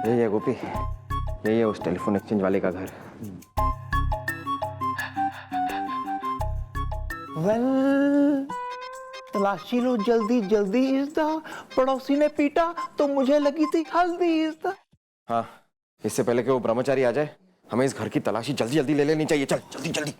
यही है गोपी, यही है उस टेलीफोन एक्सचेंज वाले का घर। वेल, तलाशी लो जल्दी जल्दी इज़दा, पड़ोसी ने पीटा तो मुझे लगी थी हल्दी इज़दा। हाँ, इससे पहले कि वो ब्रह्मचारी आ जाए, हमें इस घर की तलाशी जल्दी जल्दी ले लेनी चाहिए। चल जल्दी जल्दी।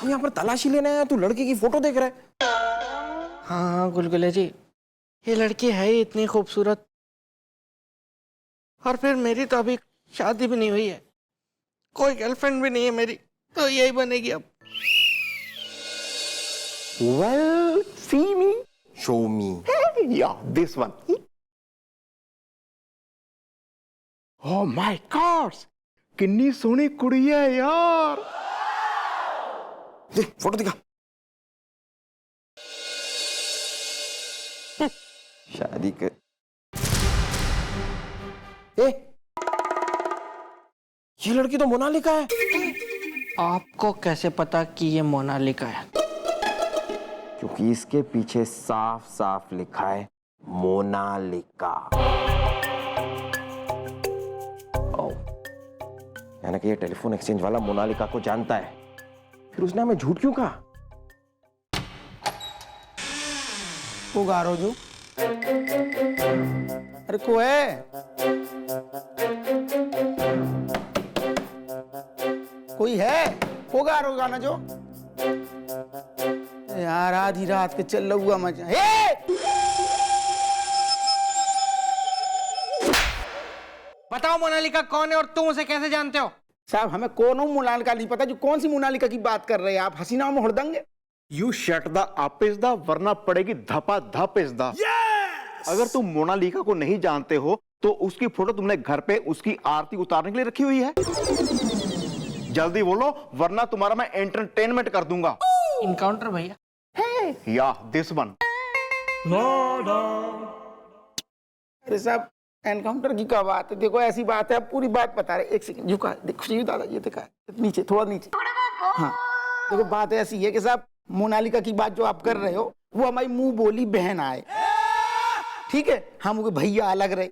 हम यहाँ पर तलाशी लेने आए, तू लड़की की फोटो देख रहा है। हाँ गुलगुले जी, ये लड़की है ही इतनी खूबसूरत, और फिर मेरी तो अभी शादी भी नहीं हुई है, कोई गर्लफ्रेंड भी नहीं है मेरी, तो यही बनेगी अब। Well, see me? Show me. Yeah, this one. Oh my gosh, कितनी सोहनी कुड़ी है यार। दे फोटो दिखा। शादी कर। ये लड़की तो मोनालिका है। आपको कैसे पता कि ये मोनालिका है? क्योंकि इसके पीछे साफ साफ लिखा है मोनालिका। ओ, यानी कि ये टेलीफोन एक्सचेंज वाला मोनालिका को जानता है, फिर उसने हमें झूठ क्यों कहा? पुकारो जो, अरे को है, कोई है, पुकारो गाना जो यार, आधी रात के चल हुआ मजा। बताओ मोनालिका कौन है और तुम उसे कैसे जानते हो? साहब हमें कौन मोनालिका नहीं पता, जो कौन सी मोनालिका की बात कर रहे हैं आप, हसीना में हुड़दंगे। You shut the up is the, वरना पड़ेगी धपा धप इज द। अगर तुम मोनालिका को नहीं जानते हो तो उसकी फोटो तुमने घर पे उसकी आरती उतारने के लिए रखी हुई है। जल्दी बोलो वरना तुम्हारा मैं एंटरटेनमेंट कर दूंगा। इनकाउंटर भैया। या दिस वन। अरे साहब एनकाउंटर की क्या बात है, देखो ऐसी बात है, आप पूरी बात बता रहे। एक सेकंड झुका, देखो दादा ये देखा है नीचे, थोड़ा नीचे। हाँ देखो बात ऐसी है कि साहब मोनालिका की बात जो आप कर रहे हो वो हमारी मुंह बोली बहन आए, ठीक है, हम वो भैया अलग रहे,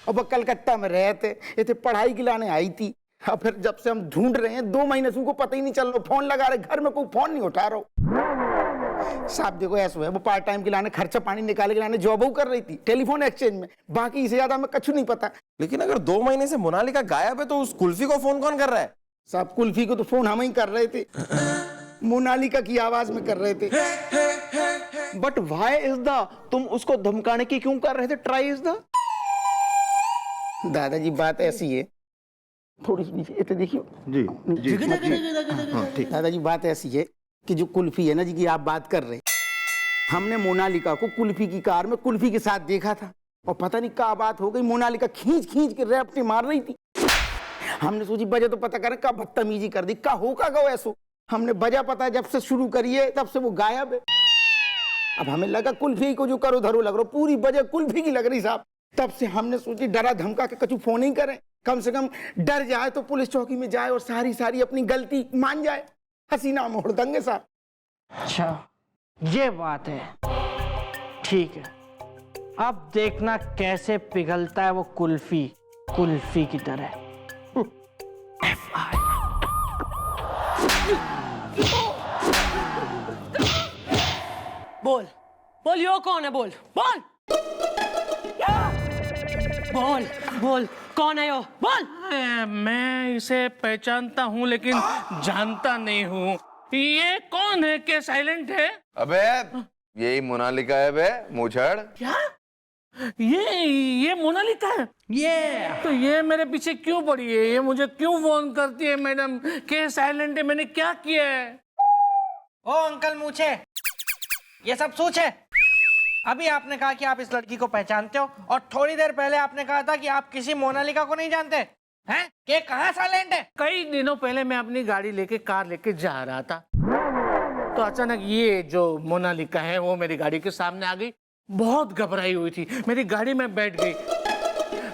और वो कलकत्ता में रहते, ये पढ़ाई के लाने आई थी, और फिर जब से हम ढूंढ रहे हैं 2 महीने से उनको पता ही नहीं चल रहा, फोन लगा रहे, घर में कोई फोन नहीं उठा रहा। साहब देखो ऐसा है, वो पार्ट टाइम के लाने खर्चा पानी निकाले के लाने जॉब कर रही थी टेलीफोन एक्सचेंज में, बाकी इससे ज्यादा हमें कुछ नहीं पता। लेकिन अगर 2 महीने से मोनालिका गायब है तो उस कुल्फी को फोन कौन कर रहा है? साहब कुल्फी को तो फोन हम ही कर रहे थे, मोनालिका की आवाज में कर रहे थे। बट व्हाई इज द, तुम उसको धमकाने की क्यों कर रहे थे? Try is the. दादाजी बात ऐसी है, थोड़ी सी नीचे इतने देखियो जी जी ठीक। दादाजी बात ऐसी है कि जो कुल्फी है ना जी की आप बात कर रहे, हमने मोनालिका को कुल्फी की कार में कुल्फी के साथ देखा था, और पता नहीं क्या बात हो गई, मोनालिका खींच खींच के रैप्टे मार रही थी। हमने सोची वजह तो पता करें, क्या बदतमीजी कर दी, क्या होगा गो ऐसो। हमने वजह पता जब से शुरू करी है तब से वो गायब है। अब हमें लगा कुल्फी को जो करो धरो लग रहा, पूरी वजह कुल्फी की लग रही साहब। तब से हमने सोची डरा धमका के कछु फोन ही करें, कम से कम डर जाए तो पुलिस चौकी में जाए और सारी सारी अपनी गलती मान जाए। हसीना मोड़ देंगे साहब। अच्छा ये बात है, ठीक है, अब देखना कैसे पिघलता है वो कुल्फी, कुल्फी की तरह। बोल बोल, यो कौन है? बोल बोल बोल बोल, कौन है यो? बोल। मैं इसे पहचानता हूँ लेकिन जानता नहीं हूँ। ये कौन है के साइलेंट है? अबे यही मोनालिका है बे, मुछड़। क्या ये मोनालिका है? ये तो ये मेरे पीछे क्यों पड़ी है? ये मुझे क्यों फोन करती है? मैडम के साइलेंट है, मैंने क्या किया है? ओ अंकल मूछे, ये सब सोच है। अभी आपने कहा कि आप इस लड़की को पहचानते हो, और थोड़ी देर पहले आपने कहा था कि आप किसी मोनालिका को नहीं जानते हैं। ये कहाँ साइलेंट है? कई दिनों पहले मैं अपनी गाड़ी लेके, कार लेके जा रहा था, तो अचानक ये जो मोनालिका है वो मेरी गाड़ी के सामने आ गई। बहुत घबराई हुई थी, मेरी गाड़ी में बैठ गई।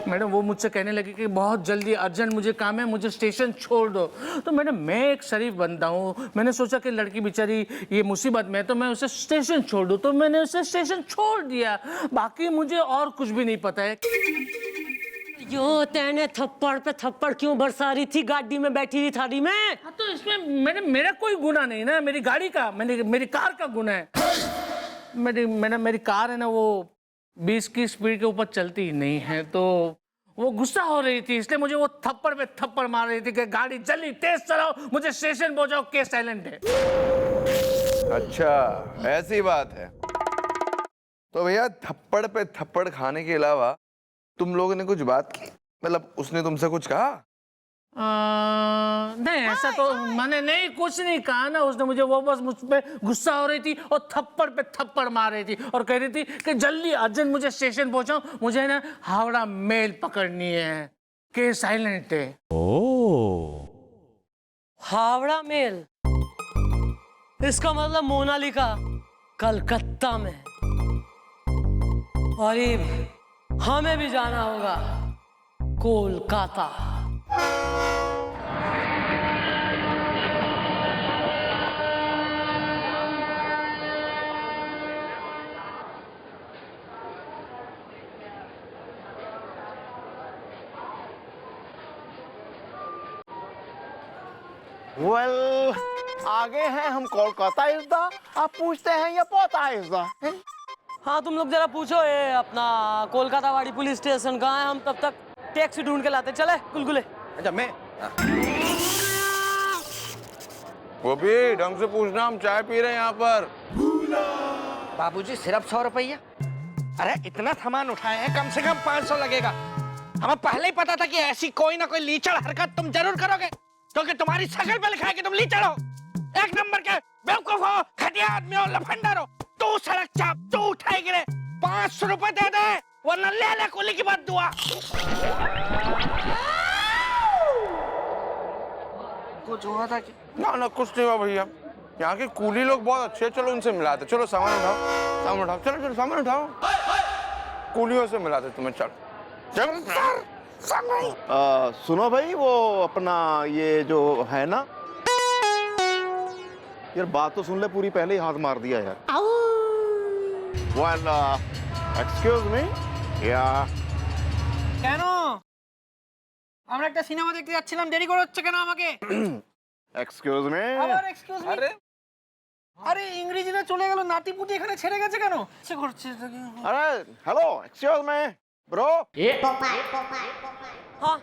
मैडम वो मुझसे कहने लगी कि बहुत जल्दी अर्जेंट मुझे काम है, मुझे स्टेशन छोड़ दो। तो मैडम मैं एक शरीफ बंदा हूँ, मैंने सोचा कि लड़की बेचारी ये मुसीबत में है तो मैं उसे स्टेशन छोड़ दूँ, तो मैंने उसे स्टेशन छोड़ दिया। बाकी मुझे और कुछ भी नहीं पता है। यो तेने थप्पड़ पे थप्पड़ क्यों बरसा रही थी गाड़ी में बैठी हुई थाली में? हाँ तो इसमें मेरा कोई गुनाह नहीं ना, मेरी गाड़ी का, मेरी कार का गुनाह है। मेरी कार है ना, वो 20 की स्पीड के ऊपर चलती ही नहीं है, तो वो गुस्सा हो रही थी, इसलिए मुझे वो थप्पड़ पे थप्पड़ मार रही थी कि गाड़ी जल्दी तेज चलाओ, मुझे स्टेशन पहुंचाओ, केस साइलेंट है। अच्छा ऐसी बात है। तो भैया थप्पड़ पे थप्पड़ खाने के अलावा तुम लोगों ने कुछ बात की? मतलब उसने तुमसे कुछ कहा? नहीं ऐसा तो मैंने नहीं, कुछ नहीं कहा ना उसने मुझे। वो बस मुझ पे गुस्सा हो रही थी और थप्पड़ पे थप्पड़ मार रही थी और कह रही थी कि जल्दी अर्जेंट मुझे स्टेशन पहुंचाओ, मुझे ना हावड़ा मेल पकड़नी है, केस साइलेंट है। हावड़ा मेल, इसका मतलब मोनालिका कलकत्ता में, और ये हमें भी जाना होगा कोलकाता। वेल आगे हैं हम कोलकाता इज द, आप पूछते हैं या पोता इज द? हाँ तुम लोग जरा पूछो ये अपना कोलकाता वाड़ी पुलिस स्टेशन कहाँ है, हम तब तक टैक्सी ढूंढ के लाते। चले गुलगुले। अच्छा मैं वो भी ढंग से पूछना, हम चाय पी रहे हैं यहाँ पर। बाबूजी सिर्फ 100 रुपया? अरे इतना सामान उठाए हैं, कम से कम 500 लगेगा। हमें पहले ही पता था कि ऐसी कोई ना कोई लीचड़ हरकत तुम जरूर करोगे, क्योंकि तुम्हारी शक्ल पे लिखा है कि तुम लीचड़ हो, एक नंबर के बेवकूफ हो, घटिया आदमी हो, लफंडर हो। तू सड़क चाप, तू उठाए गिरे, 500 रुपए दे दे, वरना ले ले कुली की बात दुआ। कुछ हुआ था कि? ना कुछ नहीं हुआ भैया, यहाँ के कूली लोग बहुत अच्छे, चलो इनसे मिलाते। चलो सामान उठाओ, सामान उठाओ, चलो चलो सामान उठाओ, कूलियों से मिलाते तुम्हें। चल चल सुनो भाई, वो अपना ये जो है ना यार, बात तो सुन ले पूरी, पहले ही हाथ मार दिया यार। Well, excuse me? Yeah. কেন আমরা একটা সিনেমা দেখতে যাচ্ছিলাম, দেরি করে হচ্ছে কেন আমাকে? Excuse me? আবার এক্সকিউজ মি? আরে ইংরেজিতে চলে গেল, নাতিপুতি এখানে ছেড়ে গেছে কেন? সে করছে अरे हेलो, excuse me, bro. हाँ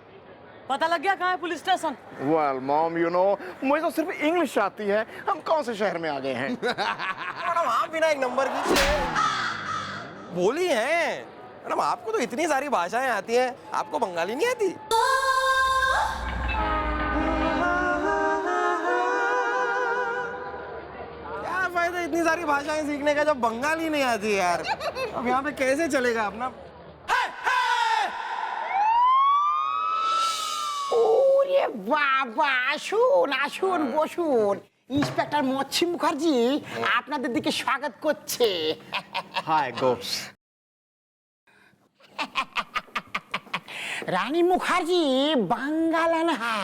पता लग गया कहाँ है police station? Well, mom, you know, मुझे तो सिर्फ इंग्लिश आती है, हम कौन से शहर में आ गए हैं? मैडम आप बिना एक नंबर की बोली हैं। मैडम आपको तो इतनी सारी भाषाएं आती हैं, आपको बंगाली नहीं आती? क्या फायदा इतनी सारी भाषाएं सीखने का जब बंगाली नहीं आती यार। अब यहाँ पे कैसे चलेगा अपना? ওরে বাবা, আসুন আসুন বসুন। ইন্সপেক্টর মচ্ছি মুখার্জি আপনাদের দিকে স্বাগত করছে। Hi, ghost. রানী মুখার্জি বাঙ্গালান है।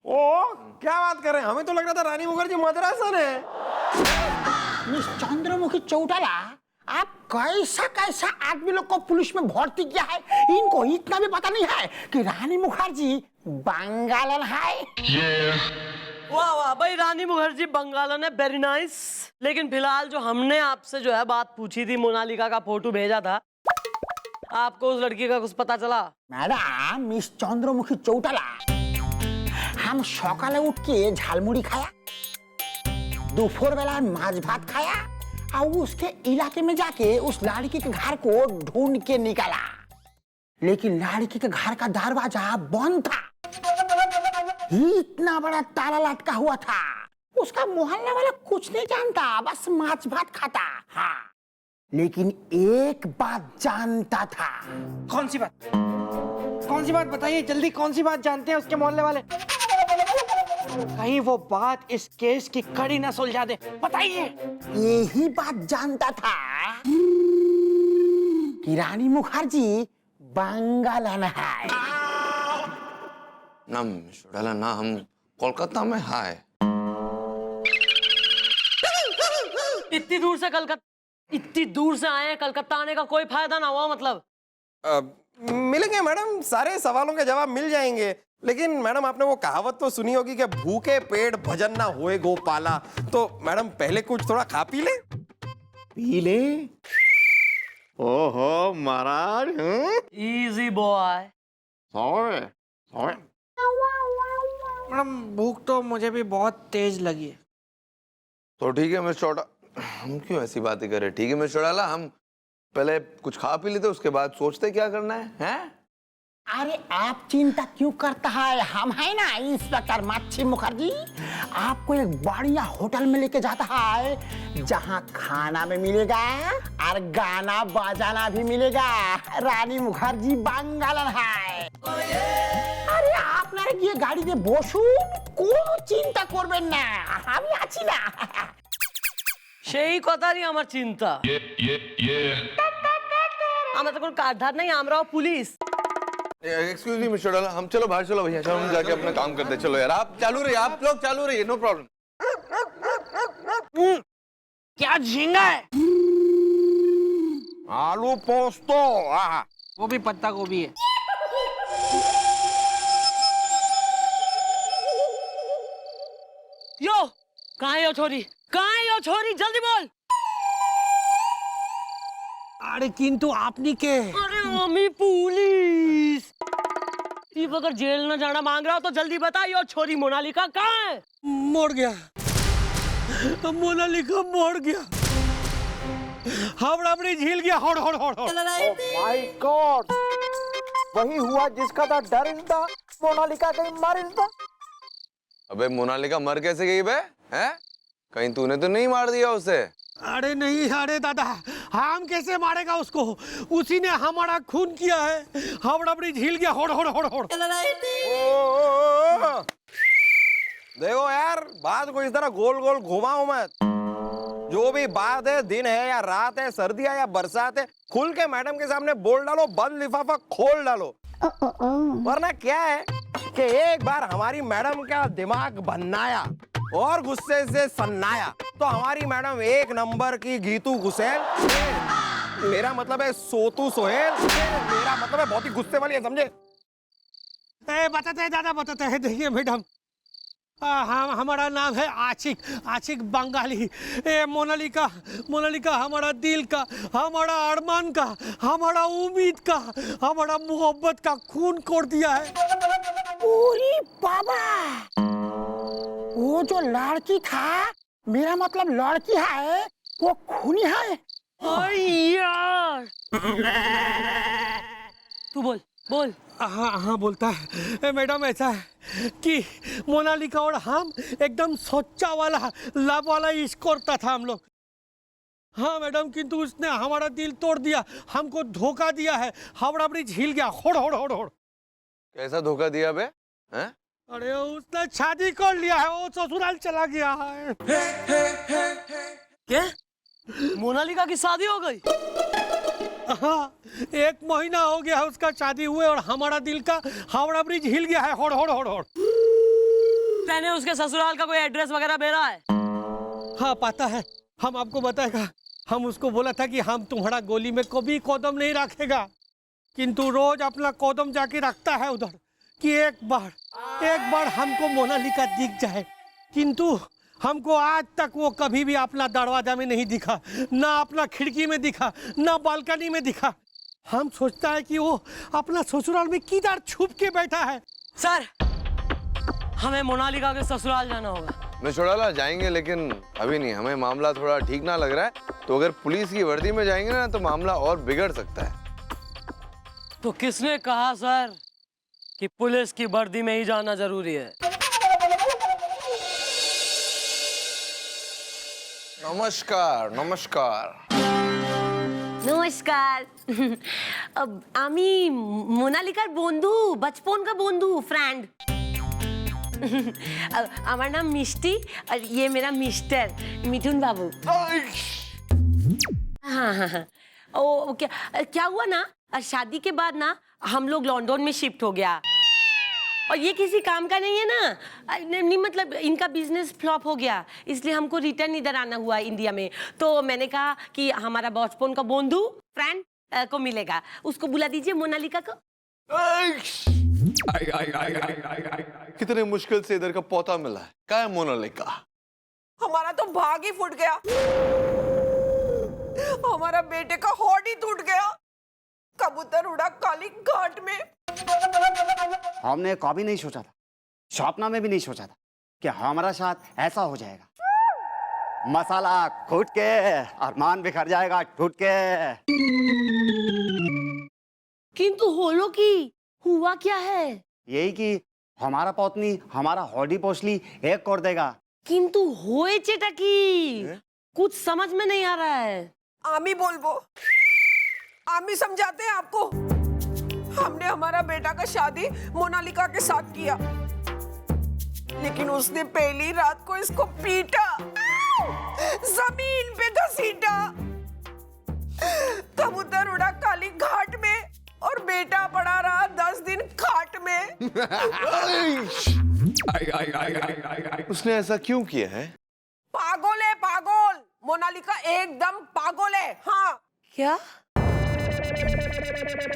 ओ क्या बात कर रहे हैं, हमें तो लग रहा था रानी मुखर्जी मद्रासन है। मिस चंद्रमुखी चौटाला, आप कैसा कैसा आदमी लोग को पुलिस में भर्ती किया है, इनको इतना भी पता नहीं है कि रानी मुखर्जी बंगालन है। वाह वाह भाई, रानी मुखर्जी बंगालन है, वेरी नाइस। लेकिन फिलहाल जो हमने आपसे जो है बात पूछी थी, मोनालिका का फोटो भेजा था, आपको उस लड़की का कुछ पता चला? मैडम मिस चंद्रमुखी चौटाला, हम सकाले उठ के झालमुड़ी खाया, दोपहर बेला माछ भात खाया, और उसके इलाके में जाके उस लड़की के घर को ढूंढ के निकाला, लेकिन लड़की के घर का दरवाजा बंद था, इतना बड़ा ताला लटका हुआ था। उसका मोहल्ला वाला कुछ नहीं जानता, बस माछ भात खाता। हाँ, लेकिन एक बात जानता था। कौन सी बात? कौन सी बात बताइए जल्दी, कौन सी बात जानते हैं उसके मोहल्ले वाले? कहीं वो बात इस केस की कड़ी ना सुलझा दे, बताइए। यही बात जानता था कि रानी मुखर्जी बांगालन है। ना मिस्टर डाला ना, हम कोलकाता में हाय। इतनी दूर से आए हैं, कलकत्ता आने का कोई फायदा ना हुआ मतलब? मिलेंगे मैडम, सारे सवालों के जवाब मिल जाएंगे। लेकिन मैडम आपने वो कहावत तो सुनी होगी कि भूखे पेट भजन ना होए गोपाला। तो मैडम पहले कुछ थोड़ा खा पी ले। पी ले। ओहो महाराज, easy boy. Sorry sorry. Madam भूख तो मुझे भी बहुत तेज लगी है। तो ठीक है मिस्टर चौटा, हम क्यों ऐसी बातें करें? ठीक है मिस्टर डाला, हम पहले कुछ खा पी लेते, उसके बाद सोचते क्या करना है, हैं? अरे आप चिंता क्यों करता है, हम है ना इंस्पेक्टर मच्छी मुखर्जी। आपको एक बढ़िया होटल में लेके जाता है जहाँ खाना में मिलेगा और गाना बजाना भी मिलेगा। रानी मुखर्जी बांगालन है। अरे আপনারা গিয়ে গাড়িতে বসুন, কোনো চিন্তা করবেন না, আমি আছি না। সেই কথারই আমার চিন্তা। আমরা তো কোনো কার ধার নাই, আমরাও পুলিশ। एक्सक्यूज मी मिस्टर डाला, हम चलो बाहर चलो भैया, चलो हम जाके अपना काम करते हैं। चलो यार, आप चालू रहिए, आप लोग चालू रहिए, नो प्रॉब्लम। क्या झींगा है? आलू पोस्तो, वो भी पत्ता गोभी है। यो कहाँ है यो छोरी, कहाँ है यो छोरी, जल्दी बोल। আরে কিন্তু আপনি কে? अरे मम्मी पुलिस। सिर्फ अगर जेल न जाना मांग रहा हो तो जल्दी बता, यो छोरी मोनालिका कहाँ है? मर गया, मोनालिका मर गया। हावड़ा ब्रिज हिल गया। होड़ होड़ होड़ होड़। माय गॉड, वही हुआ जिसका था डरिंदा, मोनालिका कहीं मरिंदा। अबे मोनालिका मर कैसे गई बे? हैं? कहीं तूने तो नहीं मार दिया उसे? अरे नहीं, अरे दादा, हम कैसे मारेगा उसको? उसी ने हमारा खून किया है। हावड़ा ब्रिज हिल गया। होड़ होड़ होड़ होड़। देखो यार, बात को इस तरह गोल गोल घुमाओ मत। जो भी बात है, दिन है या रात है, सर्दी है या बरसात है, खुल के मैडम के सामने बोल डालो, बंद लिफाफा खोल डालो। वरना क्या है कि एक बार हमारी मैडम का दिमाग बनाया और गुस्से से सन्नाया तो हमारी मैडम एक नंबर की गीतू गुसेल, मेरा मतलब है सोतू सोहेल, मेरा मतलब है बहुत ही गुस्से वाली है, समझे? बताते हैं दादा, बताते हैं। देखिए मैडम, हम हमारा नाम है आशिक, आशिक बंगाली। मोनालिका, मोनालिका हमारा दिल का, हमारा अरमान का, हमारा उम्मीद का, हमारा मोहब्बत का खून कोड़ दिया है। पूरी बाबा, वो जो लड़की था, मेरा मतलब लड़की है, वो खूनी है। यार तू बोल बोल। हाँ हाँ बोलता है। मैडम ऐसा है कि मोनालिका और हम एकदम सोचा वाला लव वाला इश्क करता था हम लोग। हाँ मैडम, किंतु उसने हमारा दिल तोड़ दिया, हमको धोखा दिया है। हावड़ा ब्रिज हिल गया। होड़ होड़ होड़ होड़। कैसा धोखा दिया बे? हैं? अरे उसने शादी कर लिया है, वो ससुराल चला गया है। क्या? मोनालिका की शादी हो गई? हाँ, 1 महीना हो गया है उसका शादी हुए और हमारा दिल का हावड़ा ब्रिज हिल गया है। होड़ होड़ होड़ होड़। मैंने उसके ससुराल का कोई एड्रेस वगैरह भेजा है? हाँ पता है, हम आपको बताएगा। हम उसको बोला था कि हम तुम्हारा गोली में कभी कदम नहीं रखेगा, किंतु रोज अपना कदम जाके रखता है उधर कि एक बार हमको मोनालिका दिख जाए। किंतु हमको आज तक वो कभी भी अपना दरवाजा में नहीं दिखा, ना अपना खिड़की में दिखा, ना बालकनी में दिखा। हम सोचता है कि वो अपना ससुराल में किधर छुप के बैठा है। सर, हमें मोनालिका के ससुराल जाना होगा। मिस्टर डाला जाएंगे, लेकिन अभी नहीं, हमें मामला थोड़ा ठीक ना लग रहा है। तो अगर पुलिस की वर्दी में जाएंगे ना तो मामला और बिगड़ सकता है। तो किसने कहा सर कि पुलिस की वर्दी में ही जाना जरूरी है? नमस्कार नमस्कार। নমস্কার। আমি মোনালিকার বন্ধু, बचपन का बंधु, फ्रेंड। আমার नाम मिष्टी और ये मेरा मिस्टर मिठुन बाबू। हाँ हाँ हाँ। ओ क्या हुआ ना, और शादी के बाद ना हम लोग लंदन में शिफ्ट हो गया और ये किसी काम का नहीं है ना। नहीं मतलब इनका बिजनेस फ्लॉप हो गया इसलिए हमको रिटर्न इधर आना हुआ इंडिया में। तो मैंने कहा कि हमारा बचपन का बंधु फ्रेंड को मिलेगा, उसको बुला दीजिए मोनालिका को। कितने मुश्किल से इधर का पोता मिला है। क्या है मोनालिका? हमारा तो भाग ही फूट गया, हमारा बेटे का हॉर्न ही टूट गया, कबूतर उड़ा काली घाट में। हमने कभी नहीं सोचा था, सपना में भी नहीं सोचा था कि हमारा साथ ऐसा हो जाएगा। मसाला कूट के अरमान बिखर जाएगा टूट के। किंतु होलो की हुआ क्या है? यही कि हमारा पत्नी हमारा हॉडी पोसली एक कर देगा। किंतु होए चेटा की कुछ समझ में नहीं आ रहा है। आमी बोलबो, आमी समझाते हैं आपको। हमने हमारा बेटा का शादी मोनालिका के साथ किया, लेकिन उसने पहली रात को इसको पीटा, जमीन पे घसीटा, कबूतर उड़ा काली घाट में और बेटा पड़ा रहा 10 दिन खाट में। उसने ऐसा क्यों किया है? पागल है पागल, मोनालिका एकदम पागल है। हाँ क्या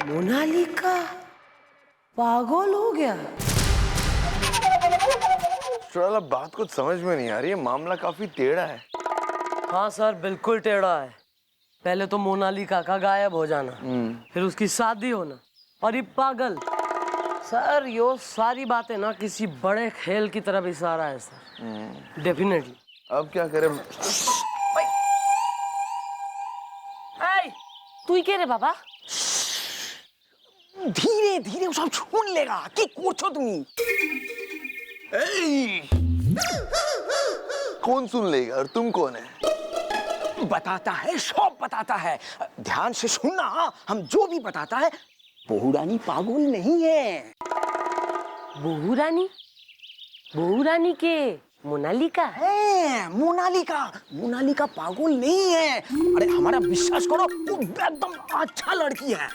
मोनालिका पागल हो गया? चोराला बात कुछ समझ में नहीं आ रही है, मामला काफी टेढ़ा है। हाँ सर बिल्कुल टेढ़ा है। पहले तो मोनालिका का गायब हो जाना, फिर उसकी शादी होना और ये पागल। सर यो सारी बातें ना किसी बड़े खेल की तरफ इशारा है सर। डेफिनेटली। अब क्या करें? तू ही कह रे बाबा? धीरे धीरे सब सुन लेगा कि कोचो तुम। कौन सुन लेगा और तुम कौन है? बताता है, सब बताता है, ध्यान से सुनना। हम जो भी बताता है, बहू रानी पागल नहीं है। बहू रानी? बहू रानी के मोनालिका है? मोनालिका, मोनालिका पागल नहीं है। अरे हमारा विश्वास करो, वो एकदम अच्छा लड़की है।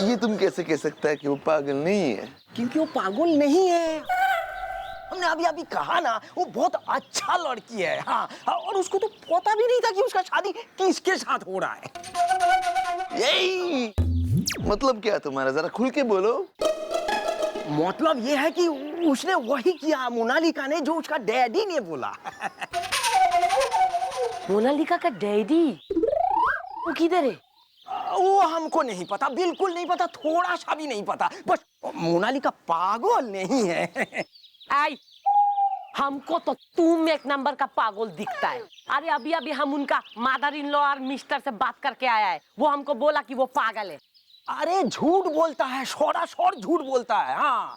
ये तुम कैसे कह सकता है कि वो पागल नहीं है? क्योंकि वो पागल नहीं है। हमने अभी अभी कहा ना, वो बहुत अच्छा लड़की है। हाँ, और उसको तो पता भी नहीं था कि उसका शादी किसके साथ हो रहा है। यही मतलब क्या तुम्हारा? जरा खुल के बोलो। मतलब ये है कि उसने वही किया, मोनालिका ने, जो उसका डैडी ने बोला। मोनालिका का डैडी वो किधर है? वो हमको नहीं पता, बिल्कुल नहीं पता, थोड़ा सा भी नहीं पता। बस मोनालिका पागल नहीं है। आई हमको तो तुम एक नंबर का पागल दिखता है। अरे अभी अभी हम उनका मदर इन लॉ और मिस्टर से बात करके आया है, वो हमको बोला कि वो पागल है। अरे झूठ बोलता है, सौर झूठ बोलता है। हाँ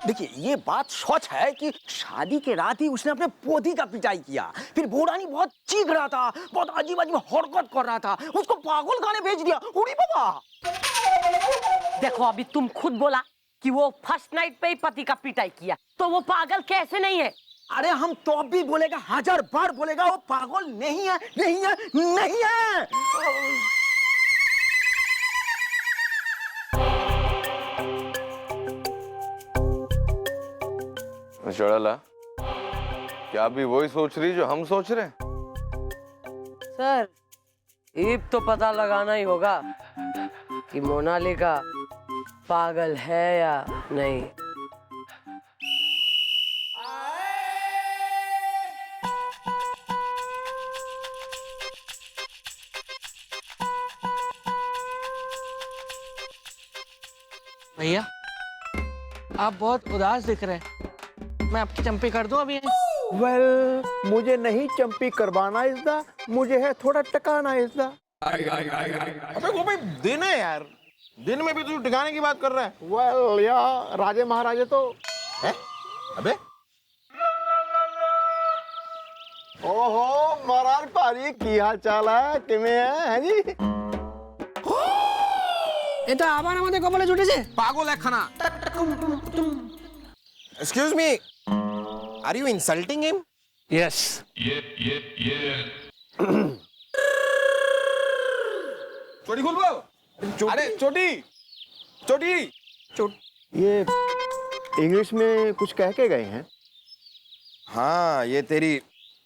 देखिए, ये बात सच है कि शादी के रात ही उसने अपने पोती का पिटाई किया। फिर बूढ़ानी बहुत चीख रहा था, बहुत अजीब अजीब हरकत कर रहा था, उसको पागल खाने भेज दिया। उड़ी बाबा। देखो अभी तुम खुद बोला कि वो फर्स्ट नाइट पे ही पति का पिटाई किया, तो वो पागल कैसे नहीं है? अरे हम तो भी बोलेगा, 1000 बार बोलेगा, वो पागल नहीं है, नहीं है, नहीं है। चोराला, क्या अभी वही सोच रही जो हम सोच रहे हैं? सर अब तो पता लगाना ही होगा कि मोनालिका पागल है या नहीं। भैया आप बहुत उदास दिख रहे हैं, मैं आपकी चंपी कर दूं अभी? वेल, मुझे नहीं चंपी करवाना इसदा, मुझे है थोड़ा टकाना इसदा। अबे वो भाई दिन है यार, दिन में भी तू ठिकाने की बात कर रहा है। वेल यार, राजे महाराजे तो है? अबे ओहो महाराज पारी की हाल चाल है, किमें है जी? এটা আবার আমাদের কপালে জুটেছে। पागल है खाना। Excuse me, are you insulting him? Yes चोटी खोल वो। अरे चोटी चोटी चोट। ये इंग्लिश में कुछ कह के गए हैं। हाँ, ये तेरी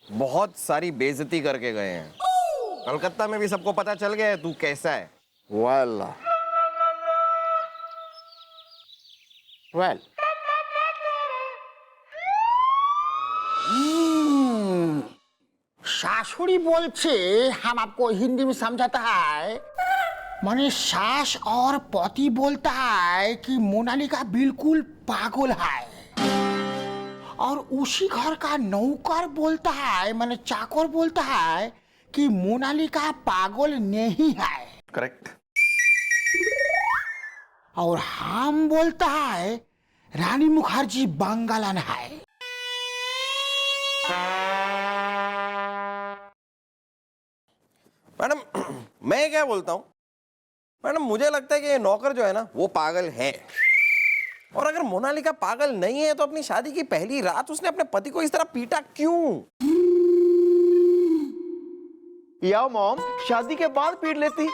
बहुत सारी बेइज्जती करके गए हैं। कलकत्ता में भी सबको पता चल गया है तू कैसा है। वेल वेल শাশুড়ি বলছে हम आपको हिंदी में समझाता है माने सास और पति बोलता है कि मोनालिका बिल्कुल पागल है और उसी घर का नौकर बोलता है माने चाकर बोलता है कि मोनालिका पागल नहीं है। करेक्ट। और हम बोलता है रानी मुखर्जी बंगालन है। मैडम मैं क्या बोलता हूँ मैडम, मुझे लगता है कि ये नौकर जो है ना वो पागल है। और अगर मोनालिका पागल नहीं है तो अपनी शादी की पहली रात उसने अपने पति को इस तरह पीटा क्यों? या मॉम शादी के बाद पीट लेती,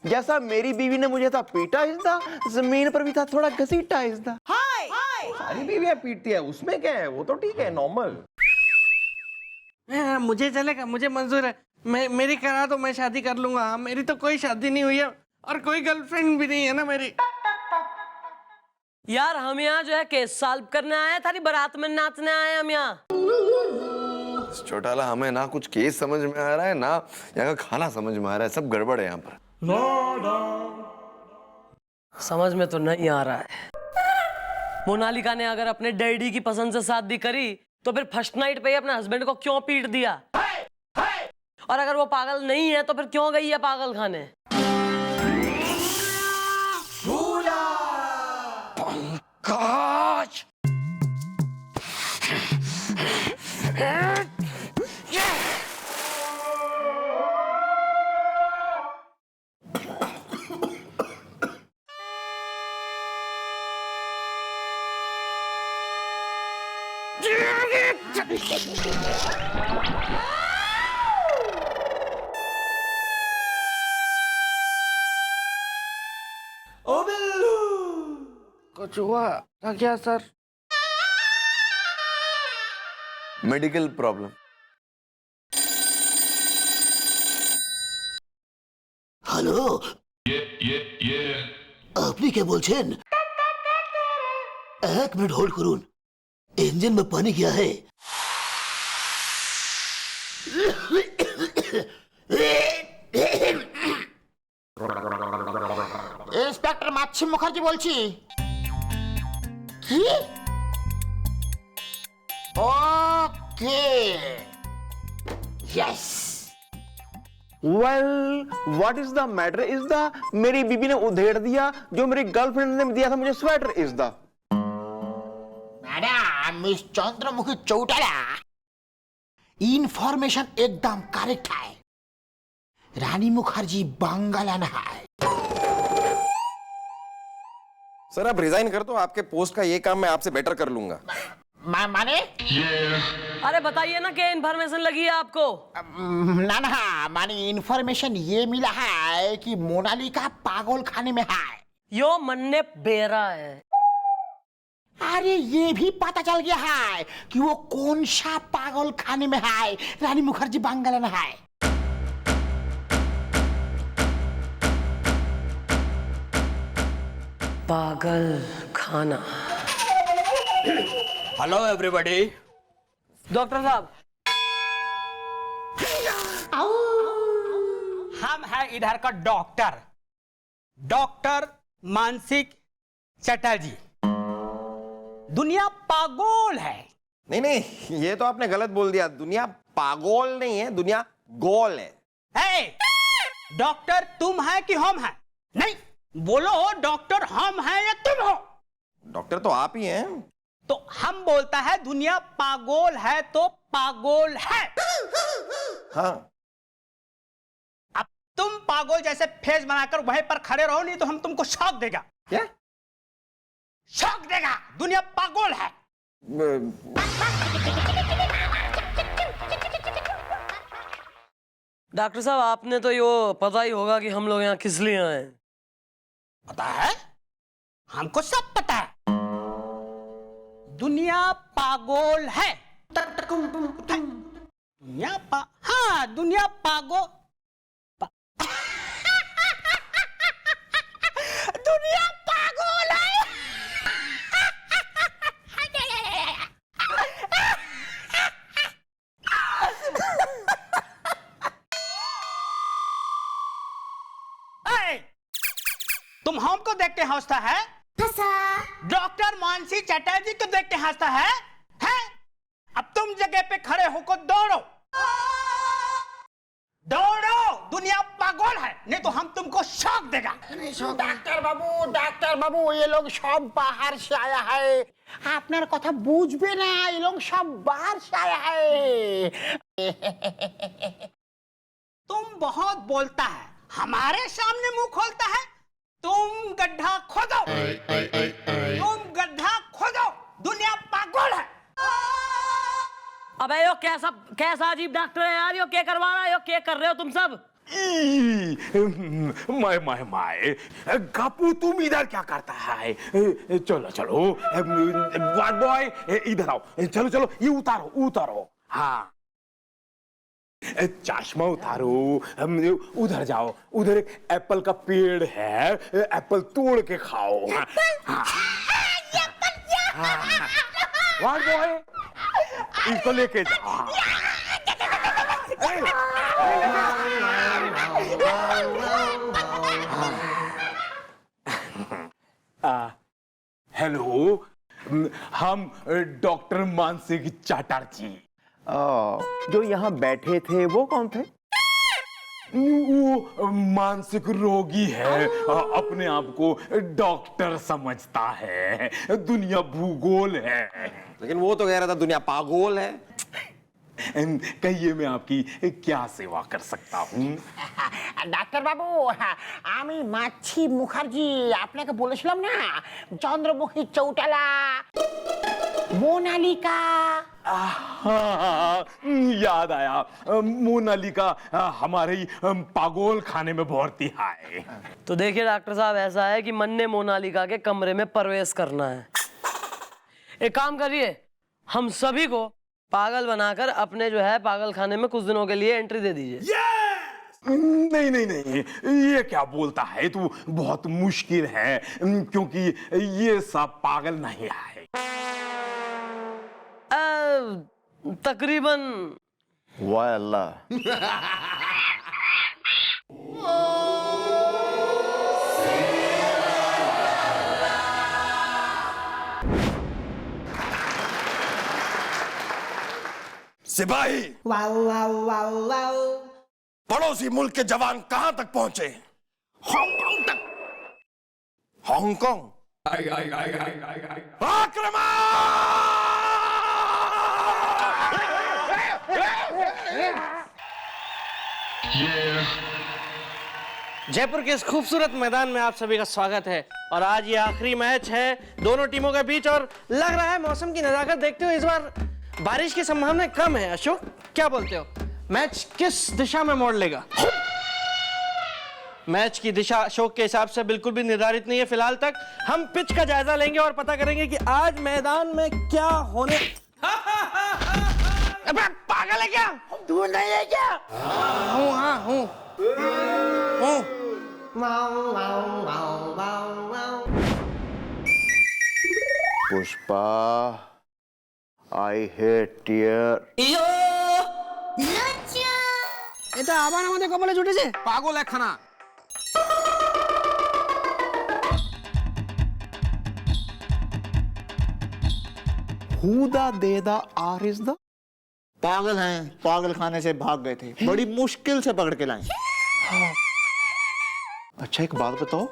जैसा मेरी बीवी ने मुझे था पीटा इस दा, जमीन पर भी था थोड़ा घसीटा इस दा। सारी बीवियां पीटती है, उसमें क्या है, वो तो ठीक है, नॉर्मल। मुझे चलेगा, मुझे मंजूर है। मेरी करा तो मैं शादी कर लूंगा। मेरी तो कोई शादी नहीं हुई है और कोई गर्लफ्रेंड भी नहीं है ना मेरी। यार हम यहाँ जो है केस सॉल्व करने आए हैं, थारी बारात में नाचने आए हैं हम यहाँ। चौटाला, हमें ना कुछ केस समझ में आ रहा है ना यहाँ का खाना समझ में आ रहा है, सब गड़बड़ है यहाँ पर। समझ में तो नहीं आ रहा है। मोनालिका ने अगर अपने डैडी की पसंद से शादी करी तो फिर फर्स्ट नाइट पे ही अपने हस्बैंड को क्यों पीट दिया? और अगर वो पागल नहीं है तो फिर क्यों गई है पागल खाने? पंकज कुछ हुआ था क्या सर? Medical problem. হ্যালো আপনি কে বলছেন? এক মিনিট হোল্ড করুন, इंजन में पानी क्या है? इंस्पेक्टर माछी मुखर्जी বলছি। কি? Okay yes. Well what is the matter is the, मेरी बीबी ने उधेड़ दिया जो मेरी गर्लफ्रेंड ने दिया था मुझे sweater is the. Madam miss Chandramukhi Chautala, information एकदम करेक्ट है। रानी मुखर्जी बंगालन है। सर आप रिजाइन कर दो, आपके पोस्ट का ये काम मैं आपसे बेटर कर लूंगा। माने? अरे बताइए ना क्या इन्फॉर्मेशन लगी है आपको? ना ना माने इन्फॉर्मेशन ये मिला है कि मोनालिका पागल खाने में है। यो मन्ने बेरा है। अरे ये भी पता चल गया है कि वो कौन सा पागल खाने में है। रानी मुखर्जी बंगालन है। पागल खाना। Hello everybody. डॉक्टर साहब, हम है इधर का डॉक्टर, डॉक्टर मानसिक चटर्जी। दुनिया पागल है। नहीं नहीं, ये तो आपने गलत बोल दिया। दुनिया पागल नहीं है, दुनिया गोल है। डॉक्टर तुम है कि हम है? नहीं बोलो, डॉक्टर हम हैं या तुम हो? डॉक्टर तो आप ही हैं। तो हम बोलता है दुनिया पागल है तो पागल है। हाँ। अब तुम पागल जैसे फेस बनाकर वहीं पर खड़े रहो, नहीं तो हम तुमको शॉक देगा। क्या शॉक देगा? दुनिया पागल है। डॉक्टर साहब आपने तो ये पता ही होगा कि हम लोग यहाँ किस लिए आए हैं। पता है? हमको सब पता है। दुनिया पागल है। हाँ, दुनिया पागल दुनिया पागल है। ए, तुम हमको देख के हंसता है? डॉक्टर मानसी चटर्जी को देख के हंसता है? हैं? अब तुम जगह पे खड़े होकर दौड़ो, दौड़ो। दुनिया पागल है, नहीं तो हम तुमको शॉक देगा। ডাক্তার বাবু ये लोग सब बाहर से आया है আপনার কথা বুঝবে না ये लोग सब बाहर से आया है तुम बहुत बोलता है, हमारे सामने मुंह खोलता है। तुम गड्ढा खोदो, तुम गड्ढा खोदो। दुनिया पागल है। अबे यो कैसा कैसा अजीब डॉक्टर है यार, यो क्या करवा रहा है, यो क्या कर रहे हो तुम सब? माय गप्पू तुम इधर क्या करता है? चलो चलो वार्ड बॉय इधर आओ, चलो चलो ये उतारो उतारो। हाँ चश्मा उतारो, उधर जाओ, उधर एक एप्पल का पेड़ है, एप्पल तोड़ के खाओ। वार्ड बॉय इसको लेके जाओ। हेलो, हम डॉक्टर मानसिक चटर्जी। जो यहाँ बैठे थे वो कौन थे? वो मानसिक रोगी है, अपने आप को डॉक्टर समझता है, दुनिया भूगोल है। लेकिन वो तो कह रहा था दुनिया पागल है। कहिए मैं आपकी क्या सेवा कर सकता हूँ? ডাক্তার বাবু আমি মাছি মুখার্জি আপনাকে বলেছিলাম না চন্দ্রমুখী চৌটালা মোনালিকা याद आया, मोनालिका हमारे ही पागल खाने में भर्ती है। तो देखिए डॉक्टर साहब, ऐसा है कि मन ने मोनालिका के कमरे में प्रवेश करना है। एक काम करिए, हम सभी को पागल बनाकर अपने जो है पागल खाने में कुछ दिनों के लिए एंट्री दे दीजिए। नहीं नहीं नहीं, ये क्या बोलता है तू? बहुत मुश्किल है, क्योंकि ये सब पागल नहीं है। तकरीबन। वाह अल्लाह। सिपाही, पड़ोसी मुल्क के जवान कहां तक पहुंचे? हांगकांग तक। हांगकांग? जयपुर के इस खूबसूरत मैदान में आप सभी का स्वागत है। और आज ये आखिरी मैच है दोनों टीमों के बीच, और लग रहा है मौसम की नजाकत देखते हुए इस बार बारिश की संभावना कम है। अशोक, क्या बोलते हो? मैच किस दिशा में मोड़ लेगा? मैच की दिशा अशोक के हिसाब से बिल्कुल भी निर्धारित नहीं है फिलहाल तक। हम पिच का जायजा लेंगे और पता करेंगे कि आज मैदान में क्या होने। अबे पागल है क्या? तू नहीं है क्या? हूँ। Pushpa, I hate tear. এটা আবার আমাদের কপালে জুটেছে। पागल है खाना। हुदा देदा आरिज़दा। पागल हैं, पागल खाने से भाग गए थे, बड़ी मुश्किल से पकड़ के लाए। अच्छा एक बात बताओ,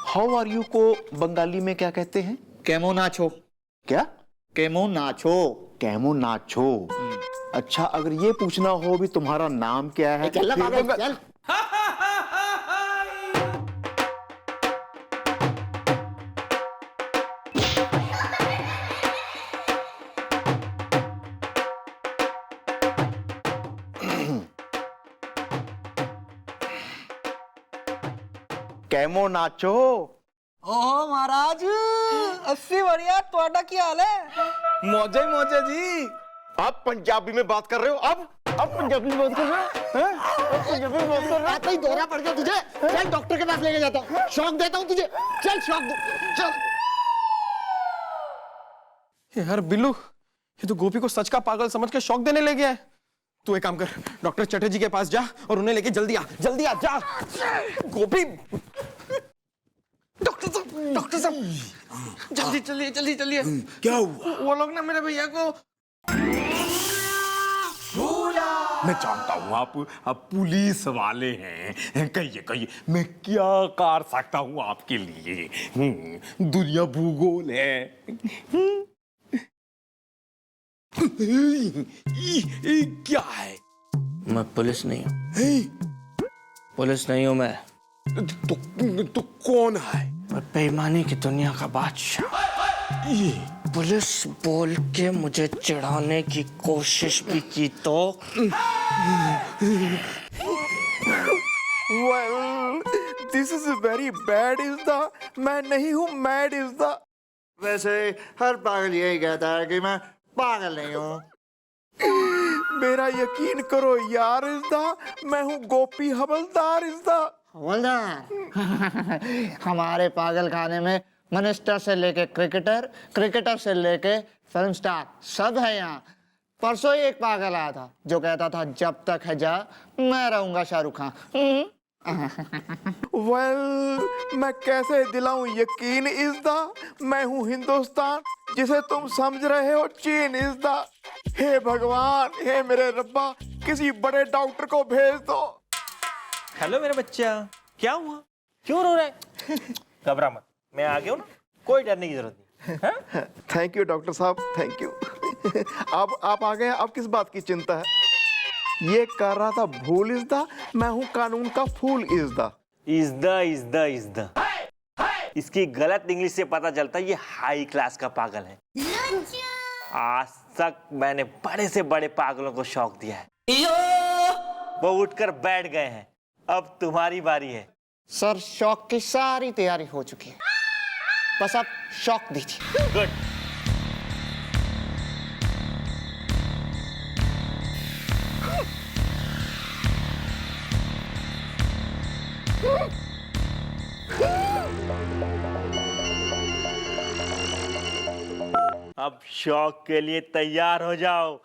हाउ आर यू को बंगाली में क्या कहते हैं? केमो नाचो। क्या? केमो नाचो। कैमो नाचो। अच्छा अगर ये पूछना हो भी तुम्हारा नाम क्या है? चल पागल, चल। कैमो नाचो। ओहो महाराज, 80 बढ़िया। ਤੁਹਾਡਾ ਕੀ ਹਾਲ है? मौजे मौजे जी। आप पंजाबी में बात कर रहे हो? अब पंजाबी में बात कर रहे हो? हैं? अब पंजाबी में बात कर रहे हो? आता ही दौरा पड़ गया तुझे। चल डॉक्टर के पास लेके जाता हूँ, शॉक देता हूँ तुझे। चल शॉक दे, चल। यार बिल्लू, ये तो गोपी को सच का पागल समझ के शौक देने ले गया है। तू एक काम कर, डॉक्टर चटर्जी के पास जा और उन्हें लेके जल्दी आ जा। गोपी, डॉक्टर साहब जल्दी चलिए। क्या हुआ? वो लोग ना मेरे भैया को। मैं जानता हूँ आप पुलिस वाले हैं। कहिए मैं क्या कर सकता हूँ आपके लिए? दुनिया भूगोल है। क्या है? मैं पुलिस नहीं हूँ। पुलिस नहीं हूँ मैं। तो कौन है? मैं बेईमानी की दुनिया का बादशाह। पुलिस बोल के मुझे चिढ़ाने की कोशिश भी की तो Well, this is very bad is the, मैं नहीं हूँ, mad is the। वैसे हर पागल यही कहता है कि मैं पागल नहीं हूँ। मेरा यकीन करो यार इस दा, मैं हूँ गोपी हवलदार इस दा। हवलदार? हमारे पागल खाने में मिनिस्टर से लेके क्रिकेटर, क्रिकेटर से लेके फिल्म स्टार सब है यहाँ। परसों ही एक पागल आया था जो कहता था जब तक है जा मैं रहूंगा शाहरुख खान। Well, मैं कैसे दिलाऊं यकीन इस दा, मैं हूँ हिंदुस्तान जिसे तुम समझ रहे हो चीन इस दा। हे भगवान, हे मेरे रब्बा, किसी बड़े डॉक्टर को भेज दो। हेलो मेरे बच्चा, क्या हुआ? क्यों रो रहे? घबरा मत, मैं आ गया हूँ ना, कोई डरने की जरूरत नहीं। थैंक यू डॉक्टर साहब, थैंक यू। अब आप आ गए, अब किस बात की चिंता है? ये कर रहा था भूल इस दा, मैं हूँ कानून का फूल इस दा। इज द इसकी गलत इंग्लिश से पता चलता है ये हाई क्लास का पागल है। आज तक मैंने बड़े से बड़े पागलों को शौक दिया है, वो उठकर बैठ गए हैं। अब तुम्हारी बारी है। सर, शौक की सारी तैयारी हो चुकी है, बस आप शौक दीजिए। गुड। अब शौक के लिए तैयार हो जाओ।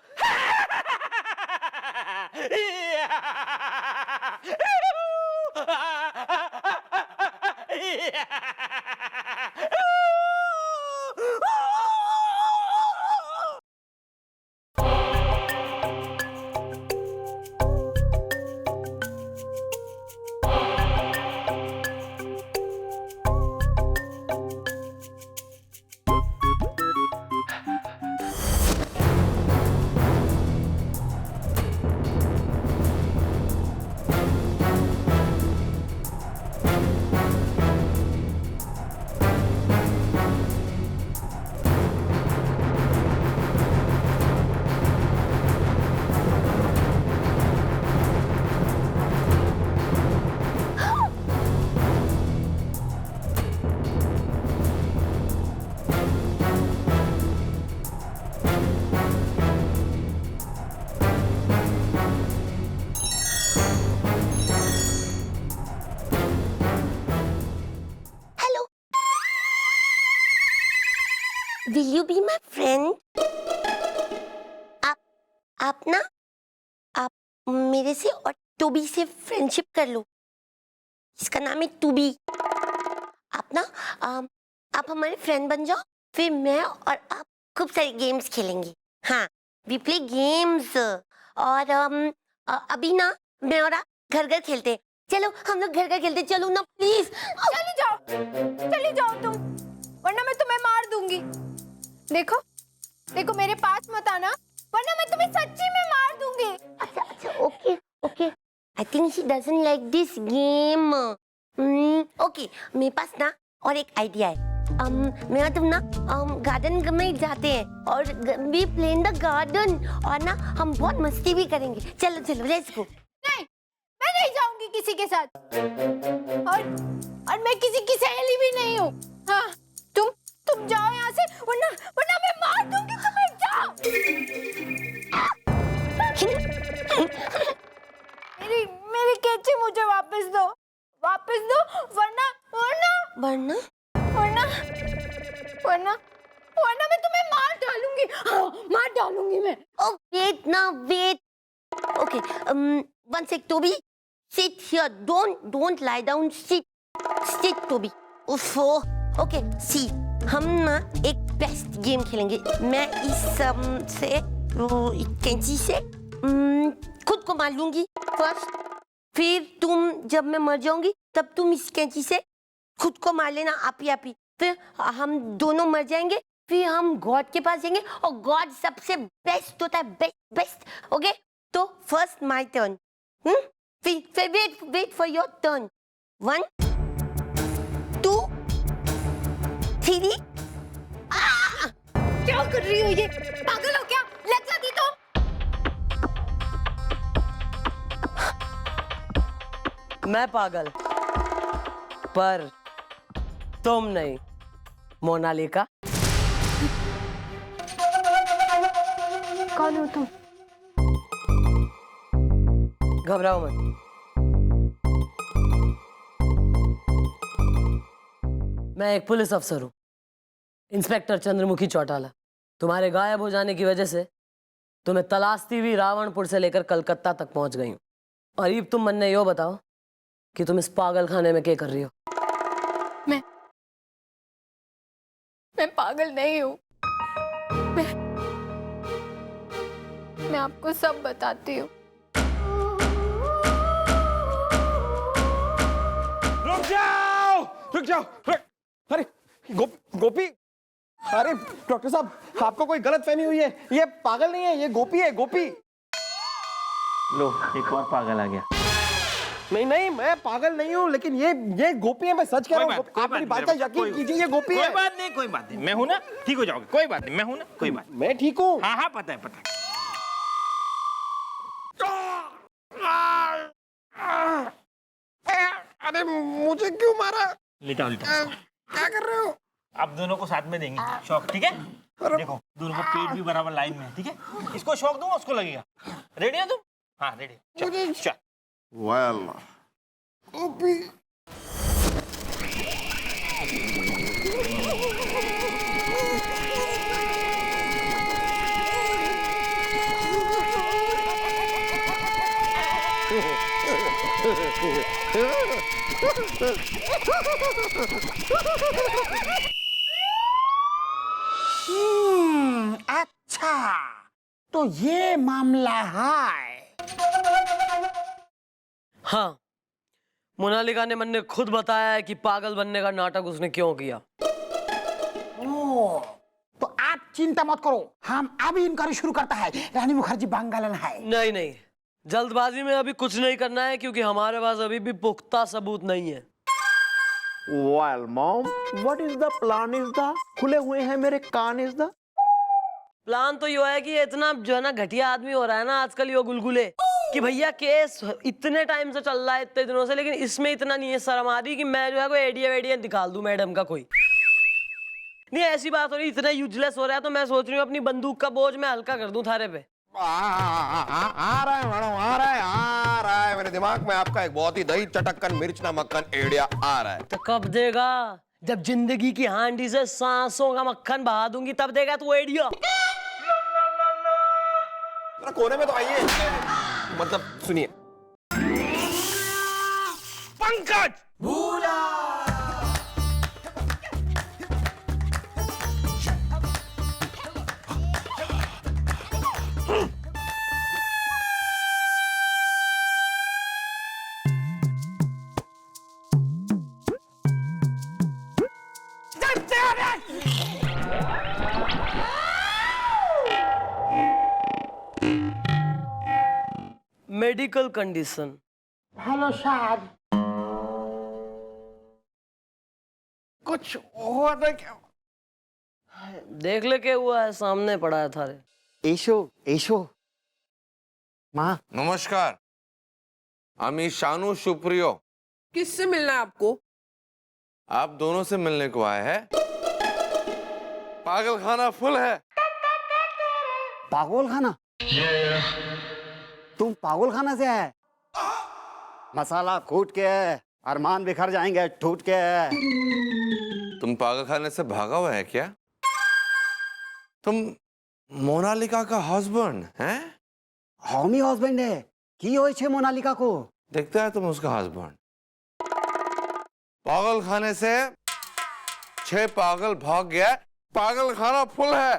Will you be my friend? आप मेरे से और टूबी से फ्रेंडशिप कर लो। इसका नाम है टूबी। आप हमारे फ्रेंड बन जाओ, फिर मैं और आप खूब सारे गेम्स खेलेंगे। हाँ, वी प्ले गेम्स। और अभी ना मैं और आप घर घर खेलते हैं। चलो हम लोग घर घर खेलते, चलो ना प्लीज। चली जाओ तुम, वरना मैं तुम्हें मार दूंगी। देखो मेरे पास मत आना, वरना मैं तुम्हें सच्ची में मार दूंगी। अच्छा, okay. I think she doesn't like this game. Okay, मेरे पास ना और एक आइडिया है। मैं और तुम ना गार्डन में जाते हैं और we play in the garden, और ना हम बहुत मस्ती भी करेंगे। चलो लेट्स गो। नहीं, मैं नहीं जाऊंगी किसी के साथ। और और मैं किसी की सहेली भी नहीं हूँ। हाँ, तुम जाओ यहाँ से, वरना वरना मैं मार दूंगी तुम्हें। जाओ। मेरी कैंची मुझे वापस दो, वरना वरना वरना वरना वरना वरना मैं तुम्हें मार डालूंगी। हाँ, मार डालूंगी मैं। Oh, wait now, wait. Okay, one sec, Toby. Sit here. Don't lie down. Sit, Toby. Uffo. Okay, see. हम ना एक बेस्ट गेम खेलेंगे। मैं इस कैंची से खुद को मार लूंगी फर्स्ट, फिर तुम, जब मैं मर जाऊंगी तब तुम इस कैंची से खुद को मार लेना आप ही। फिर हम दोनों मर जाएंगे, फिर हम गॉड के पास जाएंगे और गॉड सबसे बेस्ट होता है, बेस्ट। ओके, तो फर्स्ट माय टर्न। फिर वेट फॉर योर टर्न। 1 2 3। क्या कर रही हो ये? पागल हो क्या? लग लगी तो। मैं पागल, पर तुम नहीं, मोनालिका। कौन हो तुम? घबराओ मत। मैं एक पुलिस अफसर हूँ, इंस्पेक्टर चंद्रमुखी चौटाला। तुम्हारे गायब हो जाने की वजह से तुम्हें तलाशती हुई रावणपुर से लेकर कलकत्ता तक पहुंच गई हूँ। और अब तुम मन ने यो बताओ कि तुम इस पागल खाने में क्या कर रही हो? मैं पागल नहीं हूँ। मैं आपको सब बताती हूँ। रुक जाओ। अरे गोपी, अरे डॉक्टर साहब, आपको कोई गलत फहमी हुई है। ये पागल नहीं है, ये गोपी है, गोपी। लो, एक और पागल आ गया। नहीं, मैं पागल नहीं हूँ, लेकिन ये गोपी है। मैं सच कह रहा हूँ, आप मेरी बात का यकीन कीजिए, ये गोपी है। कोई बात नहीं, मैं हूं ना, ठीक हो जाओगे। कोई बात नहीं, मैं हूं ना, कोई बात। मैं ठीक हूँ। हाँ, पता है। अरे मुझे क्यों मारा? लिटाओ। क्या कर रहे हो? आप दोनों को साथ में देंगे शौक, ठीक है? देखो, दोनों का पेट भी बराबर लाइन में है, ठीक है? इसको शौक दूंगा, उसको लगेगा। रेडी हो तुम? हाँ, रेडी। चल। वेल, गोपी। अच्छा, तो ये मामला है। हाँ, मोनालिका ने मन ने खुद बताया है कि पागल बनने का नाटक उसने क्यों किया। तो आप चिंता मत करो, हम अभी इंक्वायरी शुरू करता है। रानी मुखर्जी बंगालन है। नहीं, जल्दबाजी में अभी कुछ नहीं करना है, क्योंकि हमारे पास अभी भी पुख्ता सबूत नहीं है। Well, mom, what is the plan is the? खुले हुए हैं मेरे कान is the? प्लान तो ये है कि ये इतना जो है ना घटिया आदमी हो रहा है ना आजकल, ये गुलगुले, कि भैया केस इतने टाइम से चल रहा है, इतने दिनों से, लेकिन इसमें इतना नहीं है शर्म आ रही कि मैं जो है कोई एडिया दिखा दूं मैडम का। कोई नहीं, ऐसी बात हो रही, इतना यूजलेस हो रहा है, तो मैं सोच रही हूँ अपनी बंदूक का बोझ मैं हल्का कर दूं थारे पे। आ रहा है मैडम, आ रहा है मेरे दिमाग में आपका एक बहुत ही दही चटक्कन मिर्च ना मक्खन एडिया आ रहा है। तो कब देगा? जब जिंदगी की हांडी से सांसों का मक्खन बहा दूंगी तब देगा तू एडिया। कोने में तो आइए, मतलब सुनिए। पंकज भूला। Medical condition. हेलो साहब, कुछ हुआ था क्या? देख ले क्या हुआ है, सामने पड़ा है थारे। एशो माँ। नमस्कार, आमी शानू सुप्रियो। किससे मिलना है आपको? आप दोनों से मिलने को आए हैं। पागल खाना फुल है। पागल खाना? तुम पागल खाना से है? मसाला कूट के अरमान बिखर जाएंगे टूट के। तुम पागल खाने से भागा हुआ है क्या? तुम मोनालिका का हस्बैंड हैं? हामी हस्बैंड है की होय छे मोनालिका को? देखता है तुम उसका हस्बैंड। पागल खाने से 6 पागल भाग गया। पागल खाना फुल है।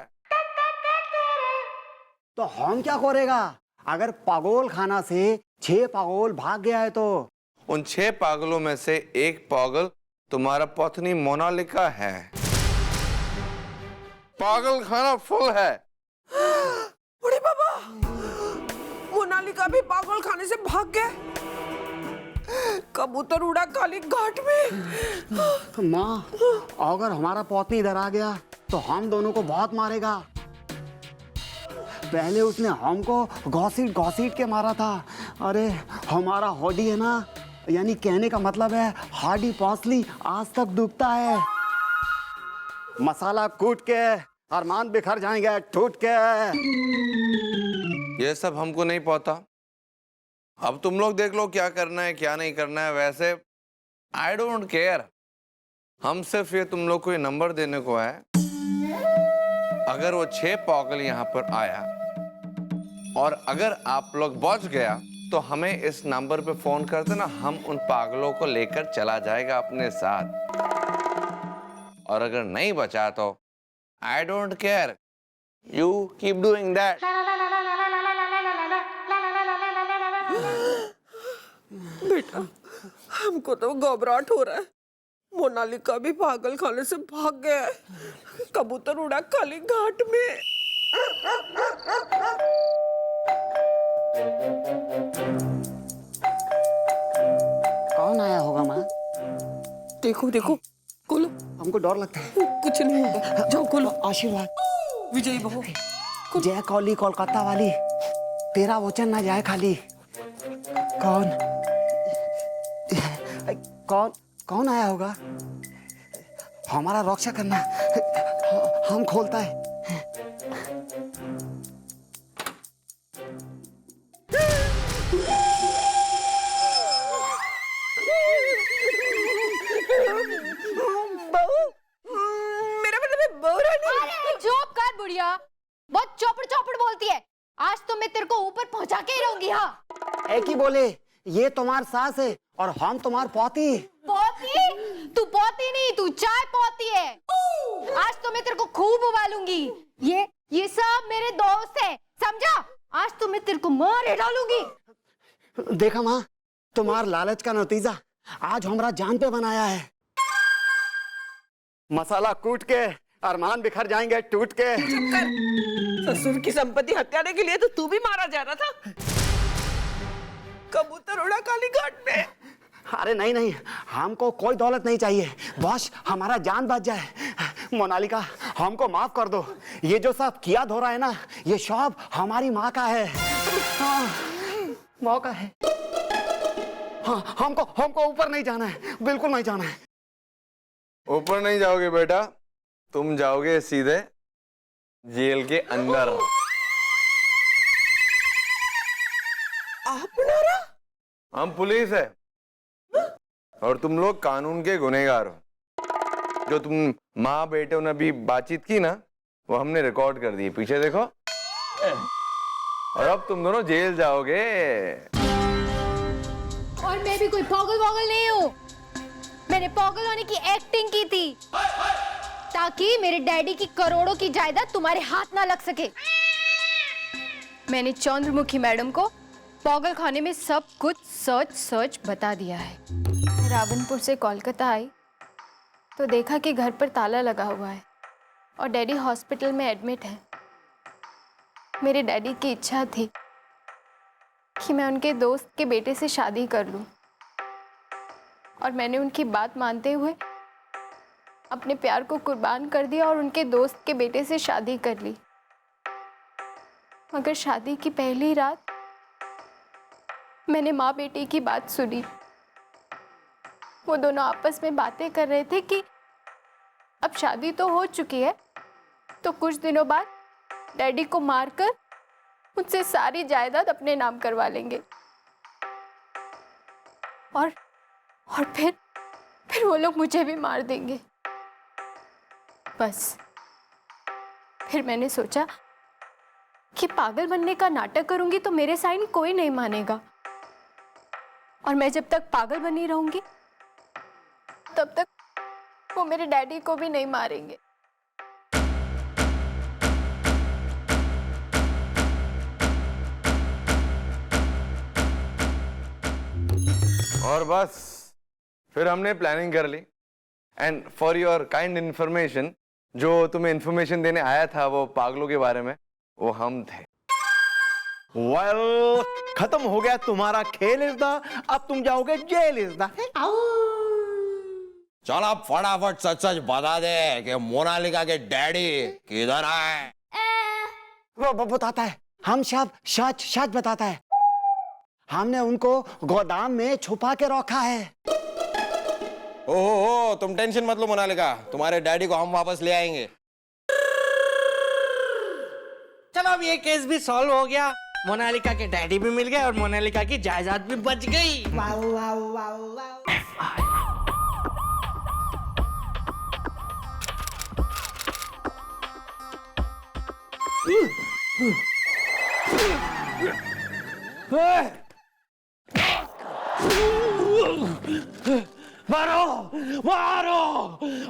तो हम क्या करेगा अगर पागल खाना से 6 पागल भाग गया है तो? उन 6 पागलों में से एक पागल तुम्हारा पत्नी मोनालिका है। पागल खाना फुल है। अरे बाबा, मोनालिका भी पागल खाने से भाग गए। कबूतर उड़ा काली घाट में। तो माँ, अगर हमारा पत्नी इधर आ गया तो हम दोनों को बहुत मारेगा। पहले उसने हमको घसीट घसीट के मारा था। अरे हमारा हड्डी है ना, यानी कहने का मतलब है हार्डी पॉसली आज तक दुखता है। मसाला कूट के अरमान बिखर जाएंगे टूट के। ये सब हमको नहीं पता। अब तुम लोग देख लो क्या करना है क्या नहीं करना है। वैसे आई डोंट केयर। हम सिर्फ ये तुम लोग को ये नंबर देने को है, अगर वो 6 पागल यहाँ पर आया और अगर आप लोग बच गया तो हमें इस नंबर पे फोन कर देना। हम उन पागलों को लेकर चला जाएगा अपने साथ। और अगर नहीं बचा तो I don't care, you keep doing that. बेटा, हमको तो घबराहट हो रहा है। मोनालिका भी पागल खाने से भाग गया है। कबूतर उड़ा काली घाट में। कौन आया होगा माँ? देखो देखो, खोलो। हमको डर लगता है। कुछ नहीं होगा, जाओ खोलो। आशीर्वाद। विजयी बहु। जय कौली कोलकाता वाली, तेरा वचन ना जाए खाली। कौन कौन कौन आया होगा? हमारा रक्षा करना। हम खोलता है। कर बुढ़िया, बहुत चौपड़ चौपड़ बोलती है। आज तो मैं तेरे को ऊपर पहुंचा के ही रहूंगी। हाँ, एक ही बोले, ये तुम्हार सास है और हम तुम्हार पोती। पोती? तू पोती नहीं, तू चाय पोती है। आज तो मैं तेरे को खूब उबालूंगी। ये सब मेरे दोस्त है, समझा? आज तो मैं तेरे को मार डालूंगी। देखा माँ, तुम्हार लालच का नतीजा आज हमारा जान पे बनाया है। मसाला कूट के अरमान बिखर जाएंगे टूट के। ससुर की संपत्ति हत्याने के लिए तो तू भी मारा जा रहा था। कबूतर उड़ा काली घाट में। अरे नहीं नहीं, हमको कोई दौलत नहीं चाहिए, बस हमारा जान बच जाए। मोनालिका, हमको माफ कर दो। ये जो सब किया धो रहा है ना, ये सब हमारी माँ का है। हाँ, माँ का है। हाँ, हमको ऊपर नहीं जाना है, बिल्कुल नहीं जाना है। ऊपर नहीं जाओगे बेटा, तुम जाओगे सीधे जेल के अंदर। आप बुला रहा? हम पुलिस है और तुम लोग कानून के गुनहगार हो। जो तुम माँ बेटे ने अभी बातचीत की ना, वो हमने रिकॉर्ड कर दी। पीछे देखो। और अब तुम दोनों जेल जाओगे। और मैं भी कोई पागल वागल नहीं हूँ। मैंने पागल होने की एक्टिंग की थी ताकि मेरे डैडी की करोड़ों की जायदाद तुम्हारे हाथ ना लग सके। मैंने चंद्रमुखी मैडम को पागल खाने में सब कुछ सच बता दिया है। रावणपुर से कोलकाता आई तो देखा कि घर पर ताला लगा हुआ है और डैडी हॉस्पिटल में एडमिट है। मेरे डैडी की इच्छा थी कि मैं उनके दोस्त के बेटे से शादी कर लूं और मैंने उनकी बात मानते हुए अपने प्यार को कुर्बान कर दिया और उनके दोस्त के बेटे से शादी कर ली। मगर शादी की पहली रात मैंने माँ बेटे की बात सुनी वो दोनों आपस में बातें कर रहे थे कि अब शादी तो हो चुकी है, तो कुछ दिनों बाद डैडी को मारकर मुझसे सारी जायदाद अपने नाम करवा लेंगे और फिर वो लोग मुझे भी मार देंगे। बस फिर मैंने सोचा कि पागल बनने का नाटक करूंगी तो मेरे साइन कोई नहीं मानेगा, और मैं जब तक पागल बनी रहूंगी तब तक वो मेरे डैडी को भी नहीं मारेंगे। और बस फिर हमने प्लानिंग कर ली। And for your kind information, जो तुम्हें इंफॉर्मेशन देने आया था वो पागलों के बारे में, वो हम थे। वेल, खत्म हो गया तुम्हारा खेल इज़दा, अब तुम जाओगे जेल इज़दा। चल अब फटाफट सच सच बता दे कि मोनालिका के डैडी किधर है। वो बताता है, हम सब सच सच बताता है। हमने उनको गोदाम में छुपा के रखा है। ओहो, तुम टेंशन मत लो मोनालिका, तुम्हारे डैडी को हम वापस ले आएंगे। चलो अब ये केस भी सॉल्व हो गया, मोनालिका के डैडी भी मिल गए और मोनालिका की जायदाद भी बच गई। मारो मारो